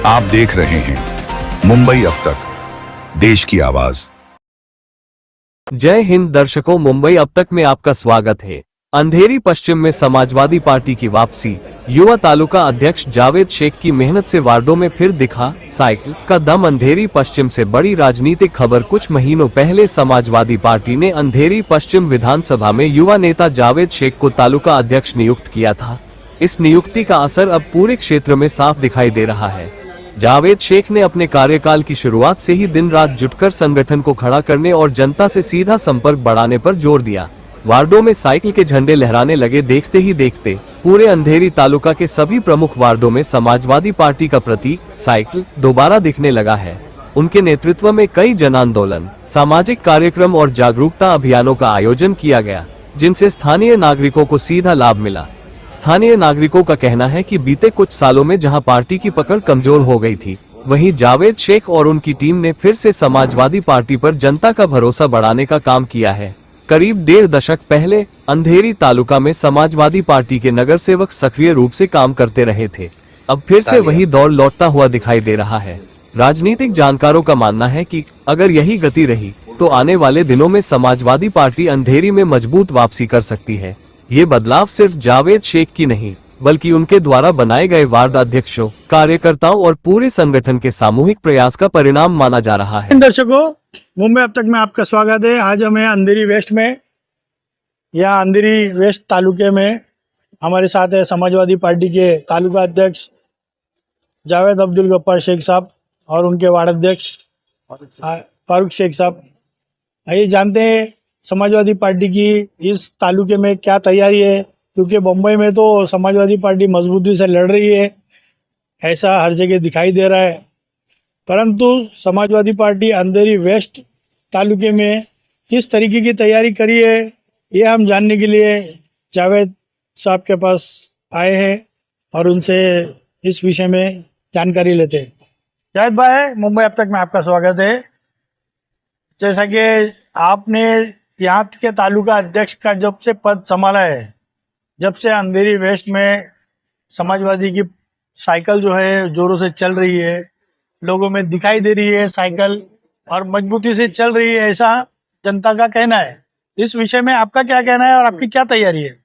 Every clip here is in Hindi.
आप देख रहे हैं मुंबई अब तक, देश की आवाज। जय हिंद दर्शकों, मुंबई अब तक में आपका स्वागत है। अंधेरी पश्चिम में समाजवादी पार्टी की वापसी, युवा तालुका अध्यक्ष जावेद शेख की मेहनत से वार्डों में फिर दिखा साइकिल का दम। अंधेरी पश्चिम से बड़ी राजनीतिक खबर। कुछ महीनों पहले समाजवादी पार्टी ने अंधेरी पश्चिम विधानसभा में युवा नेता जावेद शेख को तालुका अध्यक्ष नियुक्त किया था। इस नियुक्ति का असर अब पूरे क्षेत्र में साफ दिखाई दे रहा है। जावेद शेख ने अपने कार्यकाल की शुरुआत से ही दिन रात जुटकर संगठन को खड़ा करने और जनता से सीधा संपर्क बढ़ाने पर जोर दिया। वार्डों में साइकिल के झंडे लहराने लगे। देखते ही देखते पूरे अंधेरी तालुका के सभी प्रमुख वार्डों में समाजवादी पार्टी का प्रतीक साइकिल दोबारा दिखने लगा है। उनके नेतृत्व में कई जन आंदोलन, सामाजिक कार्यक्रम और जागरूकता अभियानों का आयोजन किया गया, जिनसे स्थानीय नागरिकों को सीधा लाभ मिला। स्थानीय नागरिकों का कहना है कि बीते कुछ सालों में जहां पार्टी की पकड़ कमजोर हो गई थी, वहीं जावेद शेख और उनकी टीम ने फिर से समाजवादी पार्टी पर जनता का भरोसा बढ़ाने का काम किया है। करीब 1.5 दशक पहले अंधेरी तालुका में समाजवादी पार्टी के नगर सेवक सक्रिय रूप से काम करते रहे थे। अब फिर से वही दौर लौटता हुआ दिखाई दे रहा है। राजनीतिक जानकारों का मानना है कि अगर यही गति रही तो आने वाले दिनों में समाजवादी पार्टी अंधेरी में मजबूत वापसी कर सकती है। ये बदलाव सिर्फ जावेद शेख की नहीं, बल्कि उनके द्वारा बनाए गए वार्ड अध्यक्षों, कार्यकर्ताओं और पूरे संगठन के सामूहिक प्रयास का परिणाम माना जा रहा है। दर्शकों, मुंबई अब तक में आपका स्वागत है। आज हमें अंधेरी वेस्ट में या अंधेरी वेस्ट तालुके में हमारे साथ है समाजवादी पार्टी के तालुका अध्यक्ष जावेद अब्दुल गफ्फार शेख साहब और उनके वार्ड अध्यक्ष फारूक शेख साहब। आइए जानते हैं समाजवादी पार्टी की इस तालुके में क्या तैयारी है, क्योंकि मुंबई में तो समाजवादी पार्टी मजबूती से लड़ रही है, ऐसा हर जगह दिखाई दे रहा है। परंतु समाजवादी पार्टी अंधेरी वेस्ट तालुके में किस तरीके की तैयारी करी है, ये हम जानने के लिए जावेद साहब के पास आए हैं और उनसे इस विषय में जानकारी लेते हैं। जावेद भाई, मुंबई अब तक में आपका स्वागत है। जैसा कि आपने यहाँ के तालुका अध्यक्ष का जब से पद संभाला है, जब से अंधेरी वेस्ट में समाजवादी की साइकिल जो है जोरों से चल रही है, लोगों में दिखाई दे रही है साइकिल और मजबूती से चल रही है, ऐसा जनता का कहना है। इस विषय में आपका क्या कहना है और आपकी क्या तैयारी है?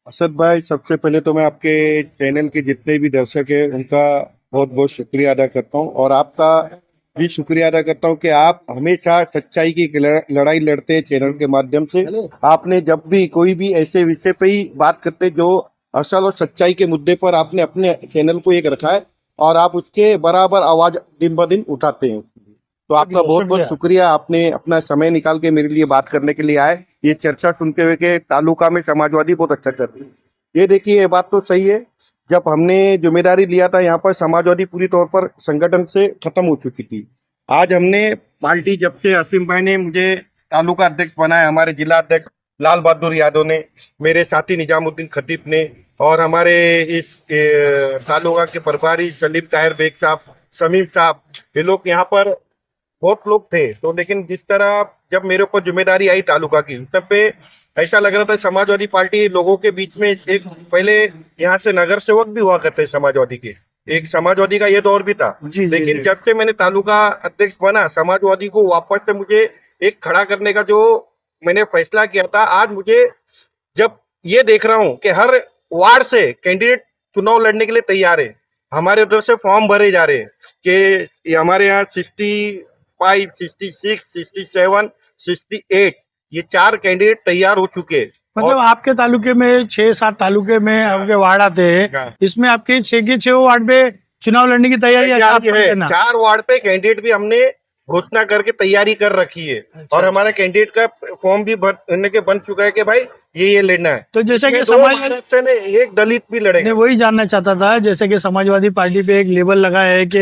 असद भाई, सबसे पहले तो मैं आपके चैनल के जितने भी दर्शक हैं उनका बहुत बहुत शुक्रिया अदा करता हूं और आपका भी शुक्रिया अदा करता हूं कि आप हमेशा सच्चाई की लड़ाई लड़ते हैं चैनल के माध्यम से। आपने जब भी कोई भी ऐसे विषय पे ही बात करते जो असल और सच्चाई के मुद्दे पर आपने अपने चैनल को एक रखा है और आप उसके बराबर आवाज दिन ब दिन उठाते हैं। तो आपका बहुत बहुत शुक्रिया, आपने अपना समय निकाल के मेरे लिए बात करने के लिए आए। ये चर्चा सुनते हुए कि तालुका में समाजवादी बहुत अच्छा चल रही है, ये देखिए ये बात तो सही है। जब हमने जिम्मेदारी लिया था यहाँ पर समाजवादी पूरी तौर पर संगठन से खत्म हो चुकी थी। आज हमने पार्टी, जब से असीम भाई ने मुझे तालुका अध्यक्ष बनाया, हमारे जिला अध्यक्ष लाल बहादुर यादव ने, मेरे साथी निजामुद्दीन खतीब ने और हमारे इस तालुका के प्रभारी सलीम ताहिर बेग साहब, समीम साहब, ये लोग यहाँ पर बहुत लोग थे। तो लेकिन जिस तरह जब मेरे ऊपर जिम्मेदारी आई तालुका की, तब पे ऐसा लग रहा था समाजवादी पार्टी लोगों के बीच में एक, पहले यहाँ से नगर सेवक भी हुआ करते समाजवादी के, एक समाजवादी का ये दौर भी था। लेकिन जब से मैंने तालुका अध्यक्ष बना, समाजवादी को वापस से मुझे एक खड़ा करने का जो मैंने फैसला किया था, आज मुझे जब ये देख रहा हूँ कि हर वार्ड से कैंडिडेट चुनाव लड़ने के लिए तैयार है, हमारे उधर से फॉर्म भरे जा रहे हैं कि हमारे यहाँ 65, 66, 67, 68 ये 4 कैंडिडेट तैयार हो चुके हैं। मतलब आपके तालुके में 6-7 तालुके में आपके वार्ड आते हैं, इसमें आपके 6 के 6 वार्ड पे चुनाव लड़ने की तैयारी है। 4 वार्ड पे कैंडिडेट भी हमने घोषणा करके तैयारी कर रखी है। अच्छा। और हमारा कैंडिडेट का फॉर्म भी भरने के बन चुका है कि भाई ये लेना है। तो जैसे कि समाज ने एक दलित भी लड़ेगा, वही जानना चाहता था। जैसे कि समाजवादी पार्टी पे एक लेबल लगा है कि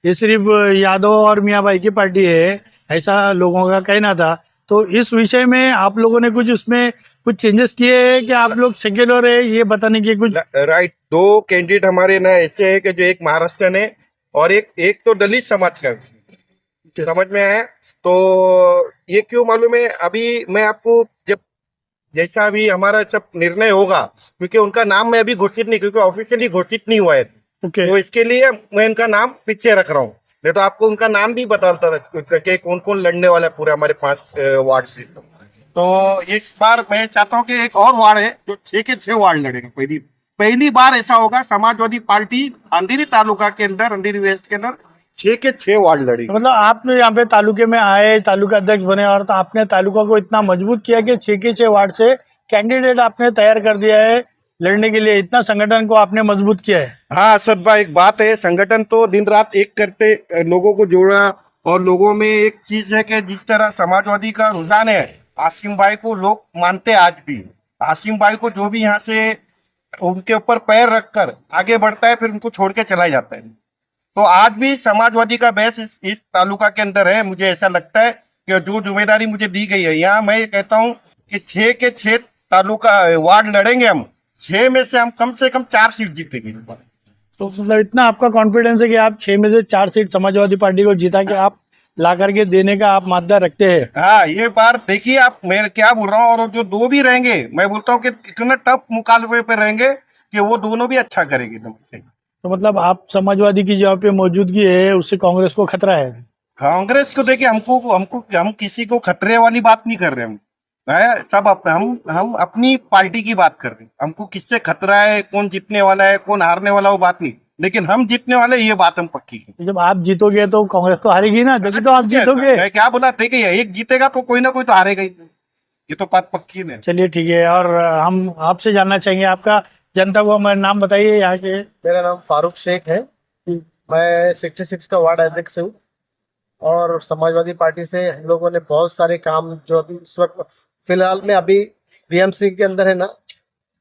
ये सिर्फ यादव और मियाँ भाई की पार्टी है, ऐसा लोगों का कहना था। तो इस विषय में आप लोगों ने कुछ उसमें कुछ चेंजेस किए हैं कि आप लोग सेक्युलर है, ये बताने के कुछ? राइट, 2 कैंडिडेट हमारे ना ऐसे है कि जो एक महाराष्ट्र है और एक तो दलित समाज का, समझ में आया। तो ये क्यों मालूम है, अभी मैं आपको जब जैसा भी हमारा सब निर्णय होगा, क्योंकि उनका नाम मैं अभी घोषित नहीं, क्योंकि ऑफिशियली घोषित नहीं हुआ है, ओके। तो इसके लिए मैं इनका नाम पीछे रख रहा हूँ, नहीं तो आपको उनका नाम भी बताता था कि कौन कौन लड़ने वाला है पूरे हमारे 5 वार्ड से। तो इस बार मैं चाहता हूँ कि एक और वार्ड है जो 6 के 6 वार्ड लड़ेगा। पहली बार ऐसा होगा समाजवादी पार्टी अंधेरी तालुका के अंदर, अंधेरी वेस्ट के अंदर 6 के 6 वार्ड लड़ेगी। तो मतलब आपने यहाँ पे तालुके में आए, तालुका अध्यक्ष बने और तो आपने तालुका को इतना मजबूत किया कि 6 के 6 वार्ड से कैंडिडेट आपने तैयार कर दिया है लड़ने के लिए, इतना संगठन को आपने मजबूत किया है। हाँ असद भाई, एक बात है, संगठन तो दिन रात एक करते लोगों को जोड़ा, और लोगों में एक चीज है कि जिस तरह समाजवादी का रुझान है, आसिम भाई को लोग मानते आज भी। आसिम भाई को जो भी यहाँ से उनके ऊपर पैर रखकर आगे बढ़ता है फिर उनको छोड़ के चला जाता है। तो आज भी समाजवादी का बेस इस तालुका के अंदर है। मुझे ऐसा लगता है कि जो जिम्मेदारी मुझे दी गई है यहाँ, मैं ये कहता हूँ कि 6 के 6 तालुका वार्ड लड़ेंगे हम, 6 में से हम कम 4 सीट जीतेंगे। तो मतलब इतना आपका कॉन्फिडेंस है कि आप 6 में से 4 सीट समाजवादी पार्टी को जीता के आप ला करके देने का आप मादा रखते हैं। हाँ ये बार देखिए आप, मैं क्या बोल रहा हूँ, और जो दो भी रहेंगे मैं बोलता हूँ कि इतने टफ मुकाबले पे रहेंगे कि वो दोनों भी अच्छा करेंगे एकदम से। तो मतलब आप समाजवादी की जहाँ पे मौजूदगी है उससे कांग्रेस को खतरा है। कांग्रेस को देखिए, हम किसी को खतरे वाली बात नहीं कर रहे। हम अपनी पार्टी की बात कर रहे हैं। हमको किससे खतरा है, कौन जीतने वाला है, कौन हारने वाला, वो बात नहीं, लेकिन हम जीतने वाले ये बात हम पक्की है। जब आप जीतोगे तो कांग्रेस तो हारेगी ना, जब तो आप जीतोगे। मैं क्या बोला, ठीक है, एक जीतेगा तो कोई ना कोई तो हारेगा ही, ये तो बात पक्की है। चलिए ठीक है, और हम आपसे जानना चाहेंगे आपका जनता को हमारा नाम बताइए यहाँ के। मेरा नाम फारूक शेख है। मैं 66 का वार्ड अध्यक्ष हूँ और समाजवादी पार्टी से हम लोगों ने बहुत सारे काम, जो अभी इस वक्त फिलहाल में अभी बीएमसी के अंदर है ना,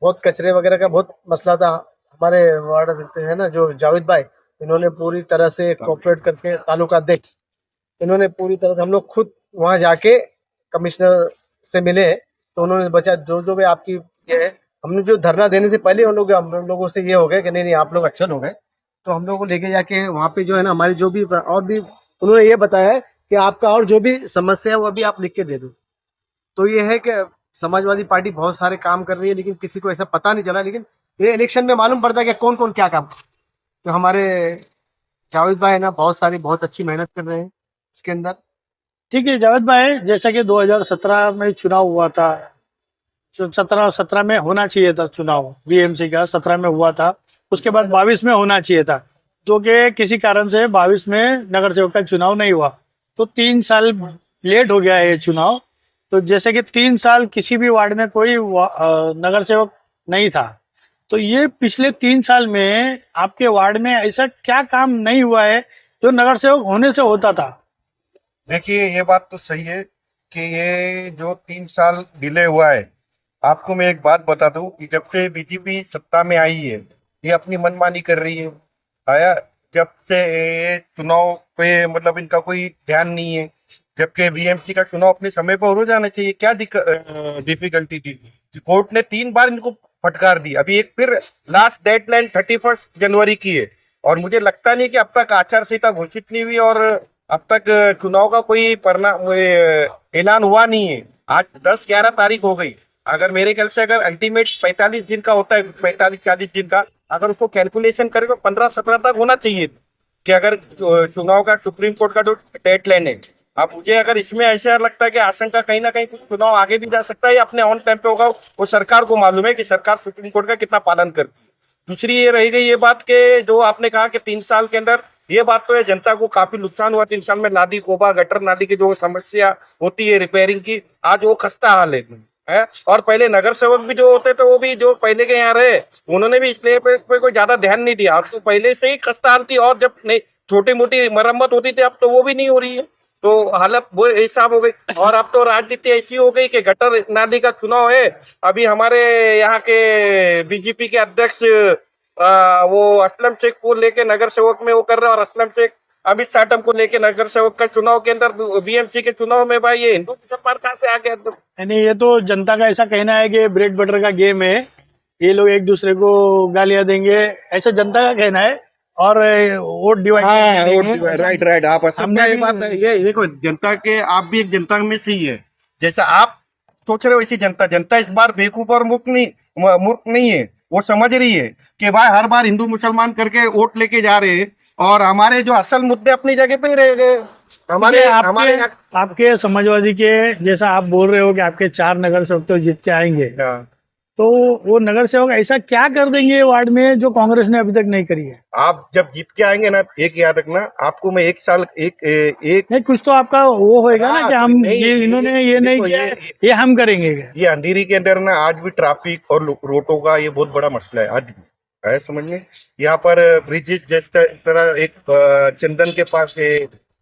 बहुत कचरे वगैरह का बहुत मसला था। हमारे वार्ड अध्यक्ष है ना जो जावेद भाई, इन्होंने पूरी तरह से कोऑपरेट करके, तालुका अध्यक्ष, इन्होंने पूरी तरह से, हम लोग खुद वहाँ जाके कमिश्नर से मिले तो उन्होंने बचा जो भी आपकी ये है, हमने जो धरना देने से पहले हम लोगों से ये हो गया कि नहीं आप लोग अच्छे लोग हैं, तो हम लोगों को लेके जाके वहाँ पे जो है ना हमारी जो भी और भी उन्होंने ये बताया है कि आपका और जो भी समस्या है वो अभी आप लिख के दे दो। तो ये है कि समाजवादी पार्टी बहुत सारे काम कर रही है लेकिन किसी को ऐसा पता नहीं चला, लेकिन ये इलेक्शन में मालूम पड़ता है कि कौन कौन क्या काम। तो हमारे जावेद भाई है ना बहुत अच्छी मेहनत कर रहे हैं इसके अंदर। ठीक है जावेद भाई, जैसा कि 2017 में चुनाव हुआ था, 17 में होना चाहिए था चुनाव बीएमसी का, 17 में हुआ था, उसके बाद 22 में होना चाहिए था, जो कि किसी कारण से 22 में नगर सेवक का चुनाव नहीं हुआ, तो 3 साल लेट हो गया है ये चुनाव। तो जैसे कि 3 साल किसी भी वार्ड में कोई नगर सेवक नहीं था, तो ये पिछले 3 साल में आपके वार्ड में ऐसा क्या काम नहीं हुआ है जो नगर सेवक होने से होता था? देखिए ये बात तो सही है कि ये जो 3 साल डिले हुआ है, आपको मैं एक बात बता दूं कि जब से बीजेपी सत्ता में आई है ये अपनी मनमानी कर रही है। आया जब से ये चुनाव पे मतलब इनका कोई ध्यान नहीं है, जबकि बीएमसी का चुनाव अपने समय पर हो जाना चाहिए। क्या डिफिकल्टी थी? कोर्ट ने 3 बार इनको फटकार दी, अभी एक फिर लास्ट डेडलाइन 31 जनवरी की है, और मुझे लगता नहीं कि अब तक आचार संहिता घोषित नहीं हुई और अब तक चुनाव का कोई परिणाम ऐलान हुआ नहीं है। आज 10-11 तारीख हो गई। अगर मेरे ख्याल से अगर अल्टीमेट 45 दिन का होता है, 45-40 दिन का, अगर उसको कैलकुलेशन करें तो 15-17 तक होना चाहिए कि अगर चुनाव का सुप्रीम कोर्ट का जो डेडलाइन है। अब मुझे अगर इसमें ऐसा लगता है कि आशंका कहीं ना कहीं कुछ चुनाव आगे भी जा सकता है या अपने ऑन टाइम पे होगा, वो सरकार को मालूम है कि सरकार सुप्रीम कोर्ट का कितना पालन करती है। दूसरी ये रही गई ये बात के जो आपने कहा कि 3 साल के अंदर, ये बात तो है जनता को काफी नुकसान हुआ 3 साल में। नाली कोबा गटर नाली की जो समस्या होती है रिपेयरिंग की, आज वो खस्ता हाल है। और पहले नगर सेवक भी जो होते थे वो भी जो पहले के यहाँ रहे उन्होंने भी इसलिए पे कोई ज्यादा ध्यान नहीं दिया। अब तो पहले से ही खस्ता हाल थी, और जब नहीं छोटी मोटी मरम्मत होती थी अब तो वो भी नहीं हो रही है, तो हालत वो हिसाब हो गई। और अब तो राजनीति ऐसी हो गई कि गटर नाली का चुनाव है। अभी हमारे यहाँ के बीजेपी के अध्यक्ष वो असलम शेख को लेके नगर सेवक में वो कर रहे हैं, और असलम शेख अमित साटम को लेके नगर सेवक का चुनाव के अंदर बीएमसी के चुनाव में भाई ये हिंदू मुसलमान कहाँ से आ गया? नहीं, ये तो जनता का ऐसा कहना है कि ब्रेड बटर का गेम है, ये लोग एक दूसरे को गालियां देंगे, ऐसा जनता का कहना है, और वोट डिवाइड। राइट आप ये बात है, ये देखो जनता के, आप भी एक जनता में से ही है, जैसा आप सोच रहे हो वैसी जनता इस बार बेवकूफ और मूर्ख नहीं है। वो समझ रही है कि भाई हर बार हिंदू मुसलमान करके वोट लेके जा रहे हैं और हमारे जो असल मुद्दे अपनी जगह पे ही रह गए। हमारे हमारे आपके समाजवादी के जैसा आप बोल रहे हो कि आपके 4 नगर सेवक तो जीत के आएंगे, हाँ। तो वो नगर सेवक ऐसा क्या कर देंगे वार्ड में जो कांग्रेस ने अभी तक नहीं करी है? आप जब जीत के आएंगे ना, एक याद रखना, आपको मैं एक साल एक नहीं, कुछ तो आपका वो होएगा ना कि हम नहीं, ये इन्होंने ये नहीं किया, ये हम करेंगे। ये अंधेरी के अंदर ना आज भी ट्रैफिक और रोडों का ये बहुत बड़ा मसला है आज भी, है समझ में। यहाँ पर ब्रिजेस जिस तरह एक चंदन के पास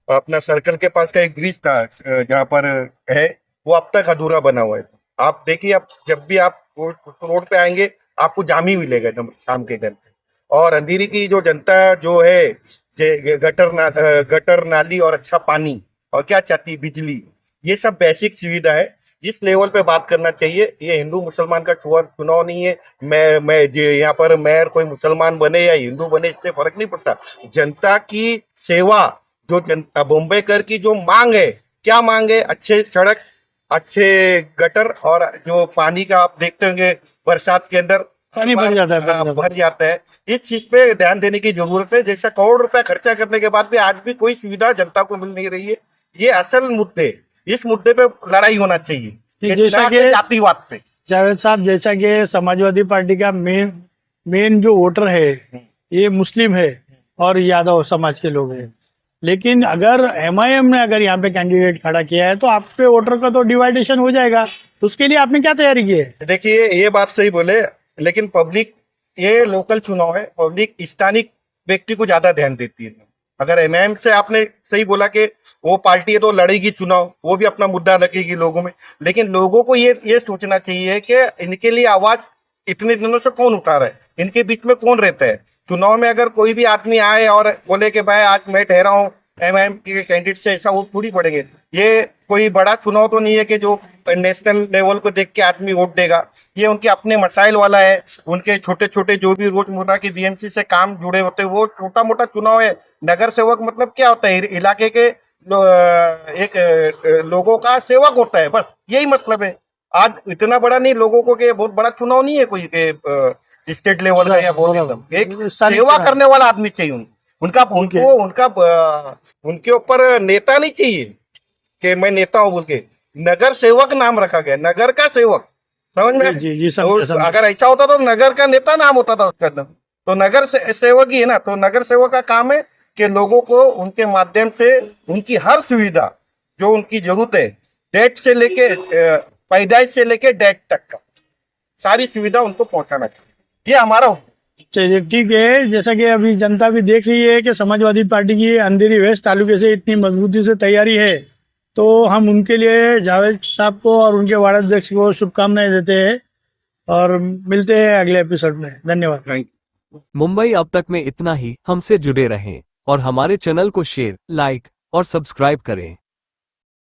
अपना सर्कल के पास का एक ब्रिज था जहाँ पर है, वो अब तक अधूरा बना हुआ है। आप देखिए, आप जब भी आप रोड पे आएंगे आपको जाम ही मिलेगा एकदम शाम के टाइम पे। और अंधेरी की जो जनता जो है, गटर नाली और अच्छा पानी और क्या चाहती है, बिजली, ये सब बेसिक सुविधा है। इस लेवल पे बात करना चाहिए। ये हिंदू मुसलमान का चुनाव नहीं है। मैं यहाँ पर मेयर कोई मुसलमान बने या हिंदू बने, इससे फर्क नहीं पड़ता। जनता की सेवा, जो जनता बॉम्बेकर की जो मांग है, क्या मांग है? अच्छे सड़क, अच्छे गटर और जो पानी का आप देखते होंगे बरसात के अंदर पानी भर जाता है, भर जाता है। इस चीज पे ध्यान देने की जरूरत है। जैसा करोड़ रुपया खर्चा करने के बाद भी आज भी कोई सुविधा जनता को मिल नहीं रही है। ये असल मुद्दे, इस मुद्दे पे लड़ाई होना चाहिए, जैसा कि जातिवाद पे। जावेद साहब, जैसा कि समाजवादी पार्टी का मेन जो वोटर है ये मुस्लिम है और यादव समाज के लोग हैं, लेकिन अगर एमआईएम ने अगर यहाँ पे कैंडिडेट खड़ा किया है तो आप पे वोटर का तो डिवाइडेशन हो जाएगा। तो उसके लिए आपने क्या तैयारी की है? देखिए, ये बात सही बोले, लेकिन पब्लिक, ये लोकल चुनाव है, पब्लिक स्थानिक व्यक्ति को ज्यादा ध्यान देती है। अगर एमआईएम से आपने सही बोला कि वो पार्टी है तो लड़ेगी चुनाव, वो भी अपना मुद्दा रखेगी लोगों में, लेकिन लोगों को ये सोचना चाहिए कि इनके लिए आवाज इतने दिनों से कौन उठा रहा है, इनके बीच में कौन रहता है। चुनाव में अगर कोई भी आदमी आए और बोले कि भाई आज मैं ठहरा हूँ एमआईएम के कैंडिडेट से, ऐसा वो थोड़ी पड़ेंगे। ये कोई बड़ा चुनाव तो नहीं है कि जो नेशनल लेवल को देख के आदमी वोट देगा। ये उनके अपने मसाइल वाला है, उनके छोटे छोटे जो भी रोजमर्रा के बीएमसी से काम जुड़े होते हैं, वो छोटा मोटा चुनाव है। नगर सेवक मतलब क्या होता है? इलाके के एक लोगों का सेवक होता है, बस यही मतलब है। आज इतना बड़ा नहीं लोगों को कि बहुत बड़ा चुनाव नहीं है कोई स्टेट लेवल का या बहुत, एक सेवा करने वाला आदमी चाहिए। उनके ऊपर नेता नहीं चाहिए कि मैं नेता हूं बोल के, नगर सेवक नाम रखा गया, नगर का सेवक, समझ में? जी, तो अगर ऐसा होता तो नगर का नेता नाम होता था उसका, तो नगर सेवक ही है ना। तो नगर सेवक का काम है कि लोगों को उनके माध्यम से उनकी हर सुविधा जो उनकी जरूरत है, डेट से लेके पैदाइश से लेके डेट तक का सारी सुविधा उनको पहुंचाना चाहिए। ये हमारा। चलिए ठीक है, जैसा कि अभी जनता भी देख रही है कि समाजवादी पार्टी की अंधेरी वेस्ट तालुके से इतनी मजबूती से तैयारी है, तो हम उनके लिए जावेद साहब को और उनके वार्ड अध्यक्ष को शुभकामनाएं देते हैं और मिलते हैं अगले एपिसोड में। धन्यवाद। मुंबई अब तक में इतना ही। हमसे जुड़े रहें और हमारे चैनल को शेयर, लाइक और सब्सक्राइब करें।